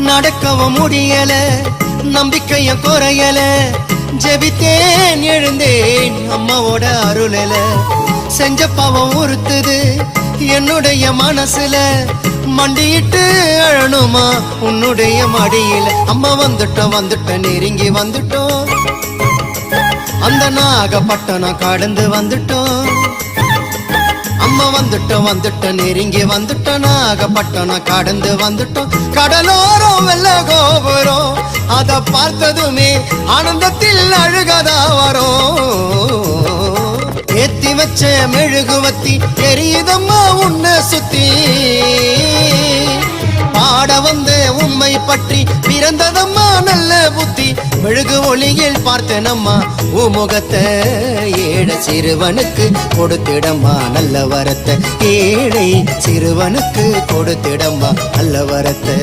நடக்கவும் முடியல, நம்பிக்கைய குறையல, ஜெபித்தேன் எழுந்தேன் அம்மாவோட அருளல. செஞ்ச பாவம் உறுத்துது என்னுடைய மனசுல, மண்டியிட்டு அழணுமா உன்னுடைய மடியில. அம்மா வந்துட்டோம் நெருங்கி வந்துட்டோம், அந்த நாகப்பட்டினம் கடந்து வந்துட்டோம். அம்மா வந்துட்டோம் நெருங்கி வந்துட்டோம், நாகப்பட்டினம் கடந்து வந்துட்டோம். கடலோரம் வெள்ள கோபுரம் அத பார்த்ததுமே ஆனந்தத்தில் அழுகதா வரும். ஏத்தி வச்ச மெழுகுவத்தி எரியுதம்மா உன்னை சுத்தி, பாட வந்த உம்மை பற்றி பிறந்ததம்மா நல்ல புத்தி. மெழுகு ஒளியில் பார்த்தனம்மா உமுகத்தை, ஏழை சிறுவனுக்கு கொடுத்திடம்மா நல்ல வரத்தை, ஏழை சிறுவனுக்கு கொடுத்திடம்மா நல்ல வரத்தை.